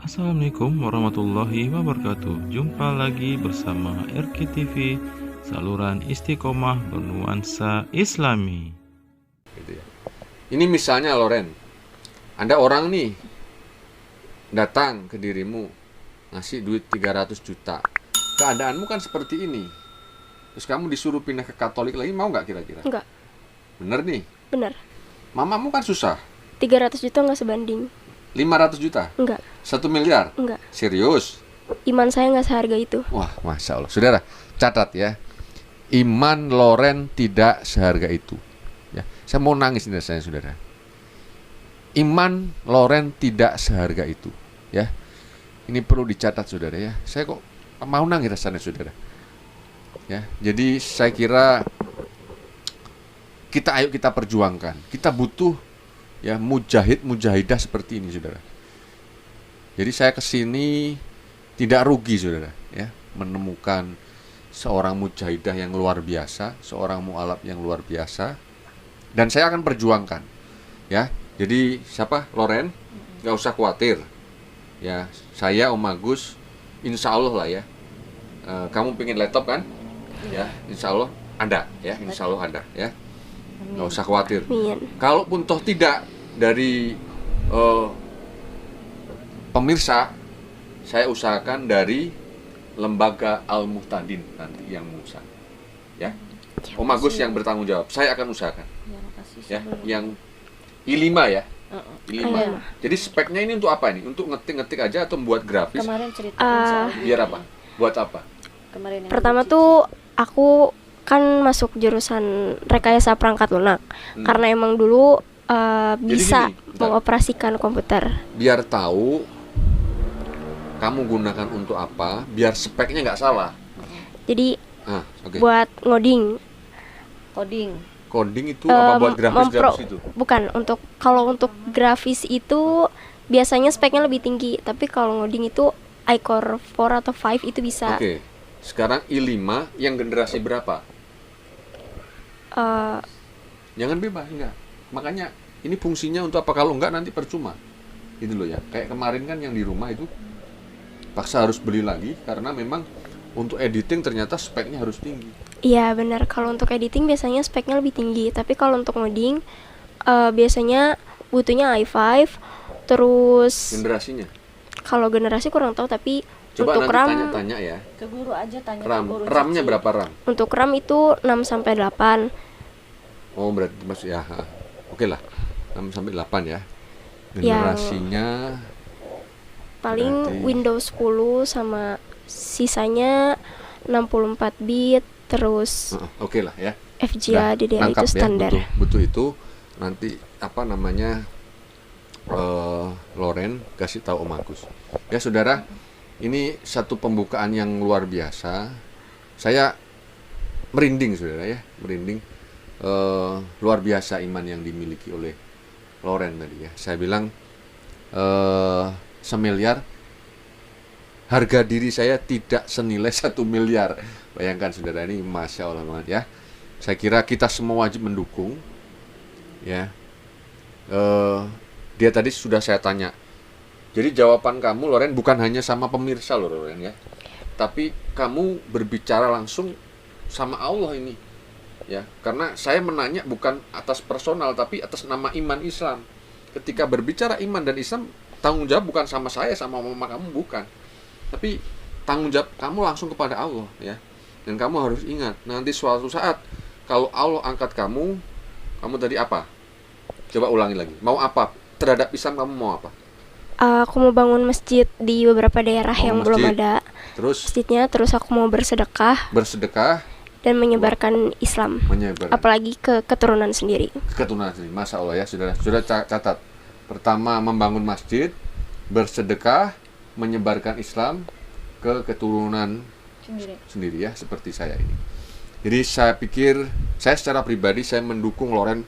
Assalamualaikum warahmatullahi wabarakatuh. Jumpa lagi bersama RKTV, saluran istiqomah bernuansa Islami. Gitu ya. Ini misalnya Loren, ada orang nih datang ke dirimu ngasih duit 300 juta. Keadaanmu kan seperti ini. Terus kamu disuruh pindah ke Katolik lagi, mau nggak kira-kira? Enggak, Bener nih. benar. Mamamu kan susah. 300 juta nggak sebanding. 500 juta? Enggak, 1 miliar? enggak. Serius? Iman saya nggak seharga itu. Wah, Masya Allah. Saudara, catat ya. Iman Loren tidak seharga itu. Ya, saya mau nangis ini rasanya, saudara. Iman Loren tidak seharga itu. Ya, ini perlu dicatat, saudara ya. Saya kok mau nangis rasanya, saudara. Ya, jadi saya kira ayo kita perjuangkan. Kita butuh ya mujahidah seperti ini, saudara. Jadi saya kesini tidak rugi, saudara, ya, menemukan seorang mujahidah yang luar biasa, seorang mualaf yang luar biasa, dan saya akan perjuangkan, ya. Jadi siapa, Loren, nggak usah khawatir, ya. Saya Om Agus, insya Allah lah ya. Kamu pengen laptop kan? Ya, insya Allah ada, ya, insya Allah ada, ya. Nggak usah khawatir. Amin. Kalaupun toh tidak dari pemirsa, saya usahakan dari lembaga Al-Muhtadin nanti yang mengusah, ya. Om Agus yang bertanggung jawab. Saya akan usahakan, ya, yang I5 ya, I5. Iya. Jadi speknya ini untuk apa ini? Untuk ngetik-ngetik aja atau membuat grafis? Kemarin cerita Biar apa? Buat apa? kemarin yang Pertama diuji. tuh aku kan masuk jurusan rekayasa perangkat lunak karena emang dulu bisa gini, bentar. mengoperasikan komputer. Biar tahu kamu gunakan untuk apa, biar speknya nggak salah. Jadi Oke. buat ngoding. coding. Coding itu apa, buat grafis-grafis itu? Bukan, kalau untuk grafis itu biasanya speknya lebih tinggi, tapi kalau ngoding itu iCore 4 atau 5 itu bisa. Oke. Sekarang i5 yang generasi berapa? eh, Jangan bebas, enggak. Makanya ini fungsinya untuk apa? Kalau enggak nanti percuma. Gitu loh ya. Kayak kemarin kan yang di rumah itu paksa harus beli lagi karena memang untuk editing ternyata speknya harus tinggi. Iya benar, kalau untuk editing biasanya speknya lebih tinggi, tapi kalau untuk ngoding biasanya butuhnya i5. Terus Generasinya. kalau generasi kurang tahu, tapi Coba untuk nanti RAM, tanya-tanya ya. Ke guru aja tanya RAM. ke guru. RAM-nya Cici. berapa RAM? untuk RAM itu 6 sampai 8. Oh, berarti masih ya. Oke lah. 6 sampai 8 ya. Yang- Generasinya Paling Berarti- Windows 10 sama sisanya 64 bit, terus oke lah ya. FGA Udah, DDR nangkap itu standar. ya, butuh itu. Nanti apa namanya, Loren kasih tahu Om Agus. Ya saudara, ini satu pembukaan yang luar biasa. Saya merinding, saudara ya, merinding. Luar biasa iman yang dimiliki oleh Loren tadi ya. Saya bilang semiliar, harga diri saya tidak senilai 1 miliar. Bayangkan saudara, ini Masya Allah banget ya. Saya kira kita semua wajib mendukung ya. Dia tadi sudah saya tanya. Jadi jawaban kamu Loren bukan hanya sama pemirsa loh Loren ya, tapi kamu berbicara langsung sama Allah ini ya. Karena saya menanya bukan atas personal tapi atas nama iman Islam. Ketika berbicara iman dan Islam, tanggung jawab bukan sama saya sama mama kamu, bukan, tapi tanggung jawab kamu langsung kepada Allah ya. Dan kamu harus ingat, nanti suatu saat kalau Allah angkat kamu tadi apa? Coba ulangi lagi. Mau apa? Terhadap Islam kamu mau apa? Aku mau bangun masjid di beberapa daerah yang belum masjid. ada Terus masjidnya, terus aku mau bersedekah bersedekah, dan menyebarkan Islam, menyebarkan apalagi ke keturunan sendiri. keturunan sendiri. Masya Allah ya, sudah catat. Pertama membangun masjid, bersedekah, menyebarkan Islam ke keturunan sendiri ya, seperti saya ini. Jadi saya pikir, saya secara pribadi saya mendukung Loren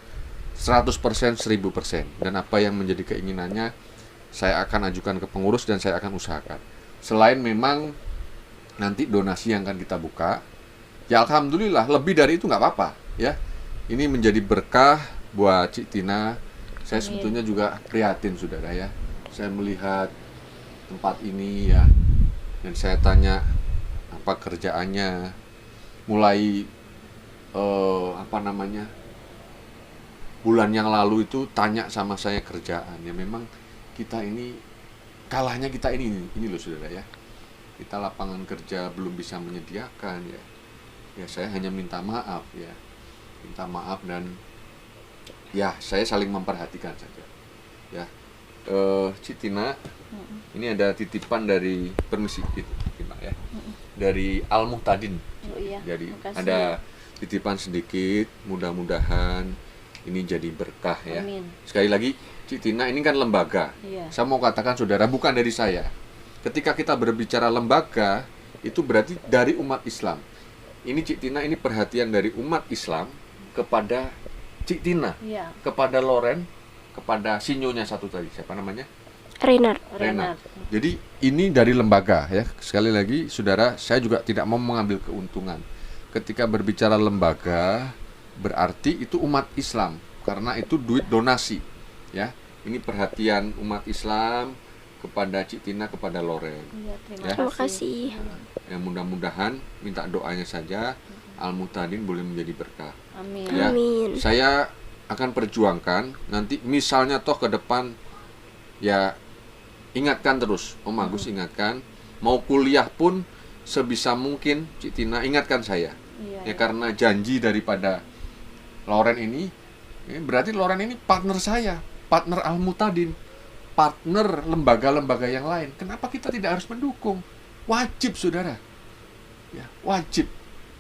100%, 1000%. Dan apa yang menjadi keinginannya saya akan ajukan ke pengurus dan saya akan usahakan. Selain memang nanti donasi yang akan kita buka, ya alhamdulillah lebih dari itu nggak apa-apa ya. Ini menjadi berkah buat Cik Tina. Saya sebetulnya juga prihatin saudara ya. Saya melihat tempat ini ya, dan saya tanya apa kerjaannya, mulai bulan yang lalu itu tanya sama saya kerjaan. Ya memang kita ini kalahnya kita ini loh saudara ya, kita lapangan kerja belum bisa menyediakan ya. Ya saya hanya minta maaf ya, minta maaf, dan ya saya saling memperhatikan saja ya. Cik Tina, ini ada titipan dari, permisi itu Tina ya, dari Al Muhtadin. Oh iya, Jadi makasih. ada titipan sedikit, mudah-mudahan ini jadi berkah ya. Amin. Sekali lagi, Cik Tina ini kan lembaga. Iya. Saya mau katakan saudara, bukan dari saya. Ketika kita berbicara lembaga, itu berarti dari umat Islam. Ini Cik Tina, ini perhatian dari umat Islam kepada Cik Tina, Iya. kepada Loren, kepada sinyonya satu tadi, siapa namanya? Reynard. Renat. Jadi ini dari lembaga ya. Sekali lagi saudara, saya juga tidak mau mengambil keuntungan. Ketika berbicara lembaga, berarti itu umat Islam, karena itu duit donasi ya. Ini perhatian umat Islam kepada Cik Tina, kepada Loren. Iya, terima Ya. Terima kasih. Yang mudah-mudahan minta doanya saja Al Muhtadin boleh menjadi berkah. Amin. Ya. Amin. Saya akan perjuangkan nanti misalnya toh ke depan ya, ingatkan terus Om Agus, ingatkan mau kuliah pun sebisa mungkin Cik Tina ingatkan saya. Iya. Ya karena janji daripada Loren ini, ya, berarti Loren ini partner saya, partner Al Muhtadin, partner lembaga-lembaga yang lain. Kenapa kita tidak harus mendukung? Wajib saudara. Ya, wajib.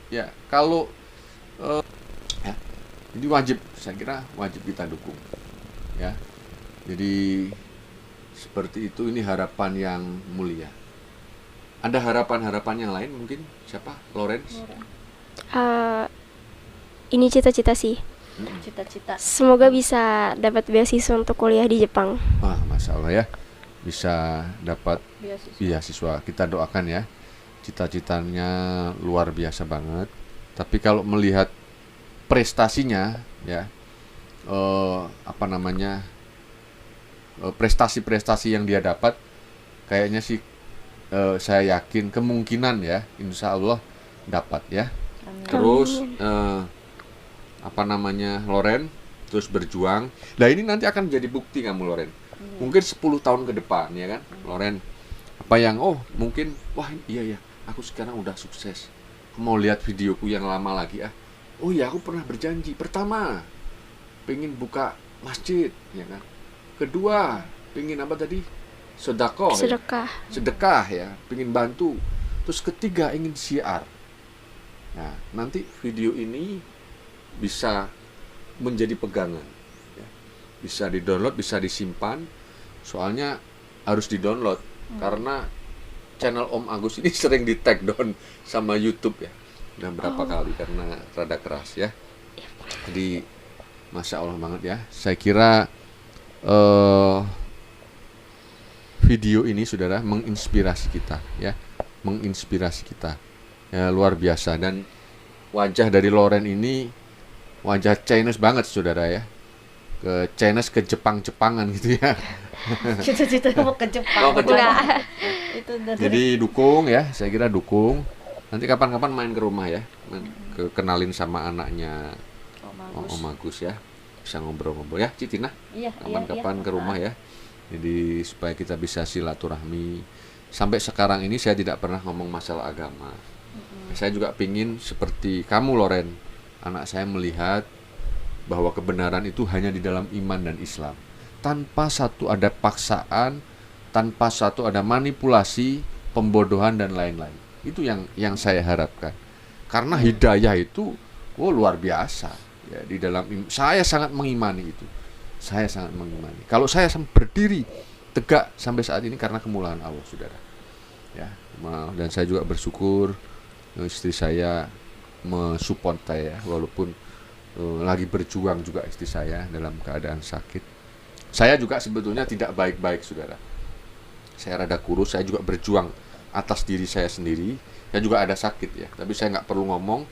Ya, kalau ya, jadi wajib, saya kira wajib kita dukung. Ya. Jadi seperti itu, ini harapan yang mulia. Ada harapan-harapan yang lain mungkin? Siapa? Lawrence? Eh, ini cita-cita sih. Cita-cita. Semoga bisa dapat beasiswa untuk kuliah di Jepang. Wah, Masya Allah ya, bisa dapat Beasiswa. beasiswa. Kita doakan ya, cita-citanya luar biasa banget. Tapi kalau melihat prestasinya ya, prestasi-prestasi yang dia dapat, kayaknya sih saya yakin kemungkinan ya, insya Allah dapat ya. Amin. Terus Loren terus berjuang. Nah ini nanti akan jadi bukti kamu Loren. Mungkin 10 tahun ke depan ya kan, Loren. Apa yang mungkin wah iya ya, aku sekarang udah sukses. Aku mau lihat videoku yang lama lagi ah. Oh iya, aku pernah berjanji. Pertama, pengen buka masjid ya kan. Kedua, pengen apa tadi? Sedekah. Ya? Sedekah. Sedekah ya, pengen bantu. Terus ketiga, ingin syiar. Nah, nanti video ini bisa menjadi pegangan ya. Bisa di-download, bisa disimpan. Soalnya harus di-download karena channel Om Agus ini sering di-tag down sama YouTube ya. Udah berapa kali karena rada keras ya. Jadi Masya Allah banget ya. Saya kira video ini saudara menginspirasi kita ya. Menginspirasi kita ya, luar biasa. Dan wajah dari Loren ini wajah Chinese banget saudara ya, ke Chinese, ke Jepang-Jepangan gitu ya. Cita-cita mau ke Jepang. Mau ke Jepang. Itu dari Jadi dukung ya, saya kira dukung. Nanti kapan-kapan main ke rumah ya, kenalin sama anaknya Om Agus ya, bisa ngobrol-ngobrol ya, Cik Tina. Iya, Kapan-kapan ke rumah ya. Jadi supaya kita bisa silaturahmi. Sampai sekarang ini saya tidak pernah ngomong masalah agama. Saya juga pingin seperti kamu Loren, anak saya melihat bahwa kebenaran itu hanya di dalam iman dan Islam, tanpa satu ada paksaan, tanpa satu ada manipulasi, pembodohan dan lain-lain. Itu yang saya harapkan. Karena hidayah itu luar biasa ya, di dalam saya sangat mengimani itu. Saya sangat mengimani. Kalau saya berdiri tegak sampai saat ini karena kemuliaan Allah, saudara. Ya, dan saya juga bersyukur istri saya mensupport saya walaupun lagi berjuang juga istri saya dalam keadaan sakit. Saya juga sebetulnya tidak baik-baik, saudara. Saya rada kurus, saya juga berjuang atas diri saya sendiri. Saya juga ada sakit ya, tapi saya nggak perlu ngomong.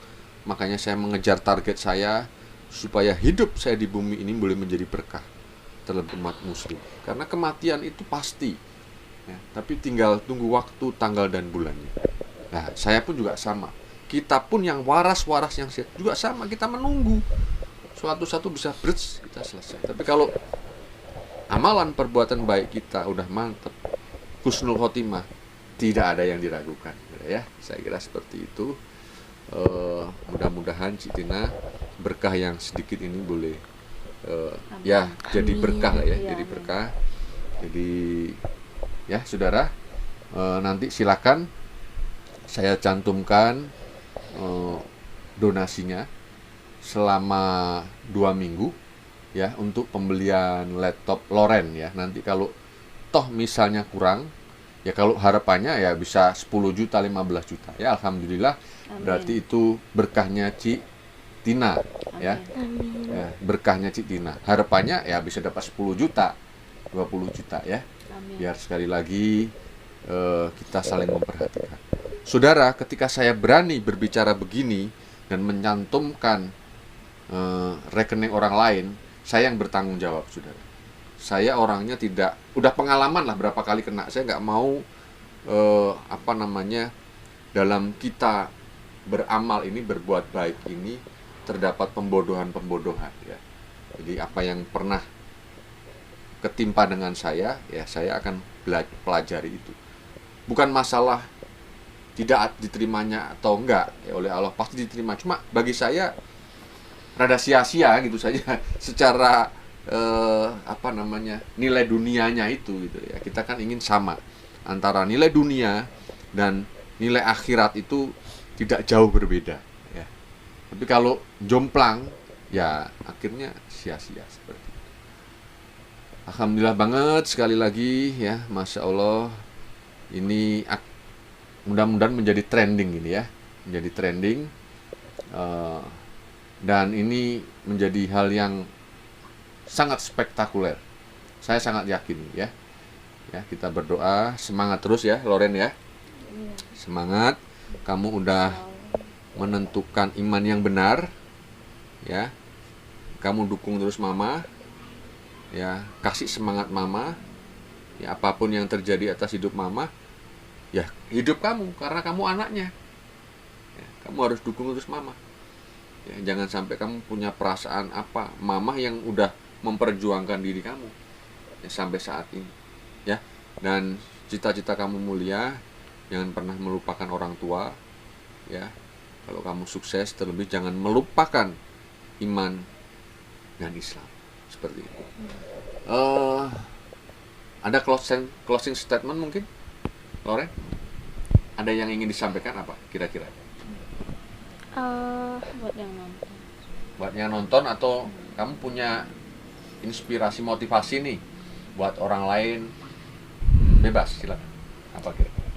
Makanya saya mengejar target saya supaya hidup saya di bumi ini boleh menjadi berkah terhadap umat muslim. Karena kematian itu pasti. ya, tapi tinggal tunggu waktu, tanggal dan bulannya. Nah, saya pun juga sama. Kita pun yang waras-waras yang sehat juga sama, kita menunggu suatu bisa bridge, kita selesai. Tapi kalau amalan perbuatan baik kita udah mantep, husnul khotimah, tidak ada yang diragukan, ya. Saya kira seperti itu. Mudah-mudahan Cik Tina berkah yang sedikit ini boleh ya jadi berkah lah ya, Iya, jadi amin. berkah. Jadi ya saudara, nanti silakan saya cantumkan donasinya selama 2 minggu ya untuk pembelian laptop Loren ya. Nanti kalau toh misalnya kurang ya, kalau harapannya ya bisa 10 juta 15 juta ya, alhamdulillah. Amin. Berarti itu berkahnya Cik Tina ya. Amin. Ya, berkahnya Cik Tina. Harapannya ya bisa dapat 10 juta 20 juta ya. Amin. Biar sekali lagi kita saling memperhatikan. Saudara, ketika saya berani berbicara begini dan mencantumkan rekening orang lain, saya yang bertanggung jawab, saudara. Saya orangnya tidak, udah pengalaman lah berapa kali kena. Saya nggak mau dalam kita beramal ini, berbuat baik ini terdapat pembodohan ya. Jadi apa yang pernah ketimpa dengan saya, ya saya akan pelajari itu. Bukan masalah tidak diterimanya atau enggak ya, oleh Allah pasti diterima. Cuma bagi saya rada sia-sia gitu saja secara nilai dunianya itu gitu ya. Kita kan ingin sama antara nilai dunia dan nilai akhirat itu tidak jauh berbeda ya. Tapi kalau jomplang ya akhirnya sia-sia seperti itu. Alhamdulillah banget sekali lagi ya, Masya Allah. Ini mudah-mudahan menjadi trending ini ya, menjadi trending dan ini menjadi hal yang sangat spektakuler. Saya sangat yakin ya. Ya, kita berdoa, semangat terus ya, Loren ya. Semangat, kamu udah menentukan iman yang benar ya. Kamu dukung terus mama. Ya, kasih semangat mama. Ya, apapun yang terjadi atas hidup mama, ya hidup kamu karena kamu anaknya. Ya, kamu harus dukung terus mama. Ya, jangan sampai kamu punya perasaan apa mama yang udah memperjuangkan diri kamu ya, sampai saat ini. Ya, dan cita-cita kamu mulia, jangan pernah melupakan orang tua. Ya, kalau kamu sukses terlebih jangan melupakan iman dan Islam. Seperti itu. Ada closing statement mungkin, Loren? Ada yang ingin disampaikan apa kira-kira? Buat yang nonton. Buat yang nonton atau kamu punya inspirasi motivasi nih buat orang lain, bebas silakan. Apa kira-kira?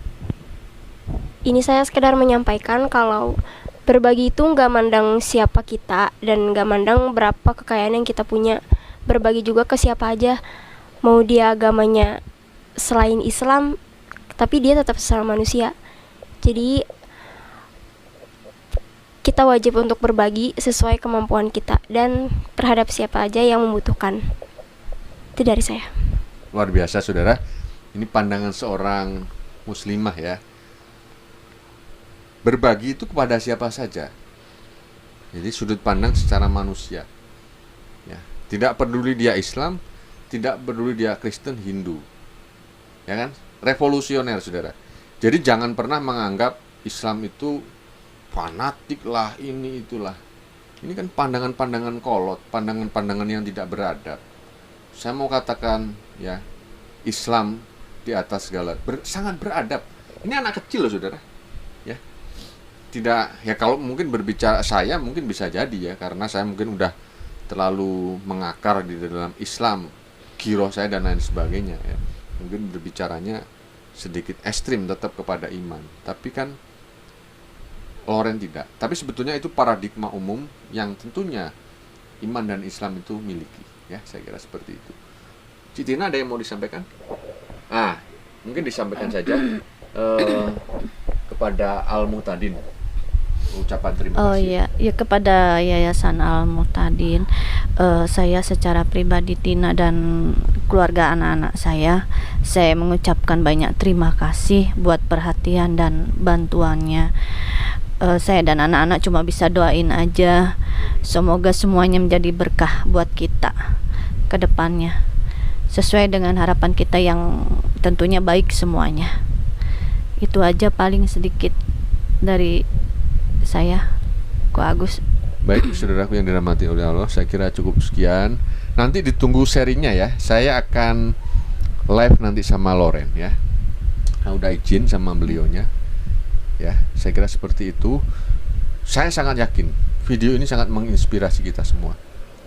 Ini saya sekedar menyampaikan kalau berbagi itu nggak mandang siapa kita dan nggak mandang berapa kekayaan yang kita punya. Berbagi juga ke siapa aja, mau dia agamanya selain Islam, tapi dia tetap sesama manusia. Jadi kita wajib untuk berbagi sesuai kemampuan kita dan terhadap siapa aja yang membutuhkan. Itu dari saya. Luar biasa saudara. Ini pandangan seorang muslimah ya. Berbagi itu kepada siapa saja. Jadi sudut pandang secara manusia. Ya, tidak peduli dia Islam, tidak peduli dia Kristen, Hindu. Ya kan? Revolusioner saudara. Jadi jangan pernah menganggap Islam itu fanatik lah, ini itulah. Ini kan pandangan-pandangan kolot, pandangan-pandangan yang tidak beradab. Saya mau katakan ya, Islam di atas segala, sangat beradab. Ini anak kecil loh saudara. Ya. Tidak, ya kalau mungkin berbicara saya mungkin bisa jadi ya, karena saya mungkin udah terlalu mengakar di dalam Islam, giroh saya dan lain sebagainya ya. Mungkin berbicaranya sedikit ekstrim tetap kepada iman. Tapi kan Loren tidak. Tapi sebetulnya itu paradigma umum yang tentunya iman dan Islam itu miliki ya, saya kira seperti itu. Cik Tina ada yang mau disampaikan? Mungkin disampaikan saja kepada Al-Muhtadin. Ucapan terima kasih. Oh iya, ya kepada Yayasan Al Muhtadin, saya secara pribadi Tina dan keluarga anak-anak saya mengucapkan banyak terima kasih buat perhatian dan bantuannya. Saya dan anak-anak cuma bisa doain aja, semoga semuanya menjadi berkah buat kita ke depannya, sesuai dengan harapan kita yang tentunya baik semuanya. Itu aja paling sedikit dari saya, Ko Agus. Baik, saudaraku yang dirahmati oleh Allah, saya kira cukup sekian. Nanti ditunggu serinya ya. Saya akan live nanti sama Loren ya. Nah, udah izin sama beliaunya. Ya, saya kira seperti itu. Saya sangat yakin video ini sangat menginspirasi kita semua.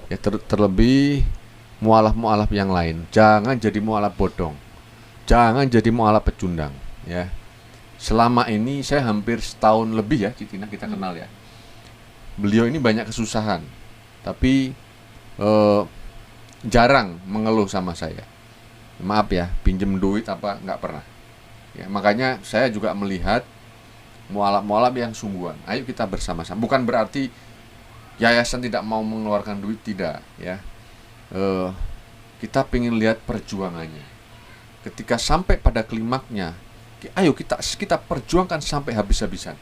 Ya, terlebih mualaf-mualaf yang lain. Jangan jadi mualaf bodong. Jangan jadi mualaf pecundang, ya. Selama ini saya hampir setahun lebih ya, Citina kita kenal ya. Beliau ini banyak kesusahan, tapi jarang mengeluh sama saya. Maaf ya, pinjem duit apa nggak pernah. Ya, makanya saya juga melihat mualaf-mualaf yang sungguhan. Ayo kita bersama-sama. Bukan berarti yayasan tidak mau mengeluarkan duit, tidak. Ya, kita pengen lihat perjuangannya. Ketika sampai pada klimaknya, ayo kita perjuangkan sampai habis-habisan.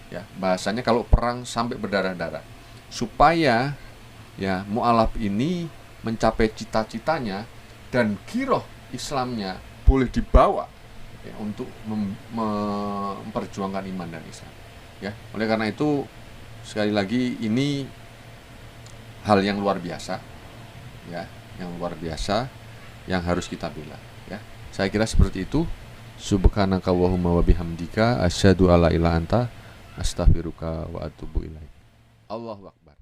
Ya, bahasanya kalau perang sampai berdarah-darah, supaya ya mualaf ini mencapai cita-citanya dan giroh Islamnya boleh dibawa ya, untuk memperjuangkan iman dan Islam. Ya, oleh karena itu sekali lagi ini hal yang luar biasa, ya, yang luar biasa yang harus kita bela. Ya, saya kira seperti itu. Subhanaka Allahumma wa bihamdika asyhadu alla ilaha anta astaghfiruka wa atubu ilaik. Allahu akbar.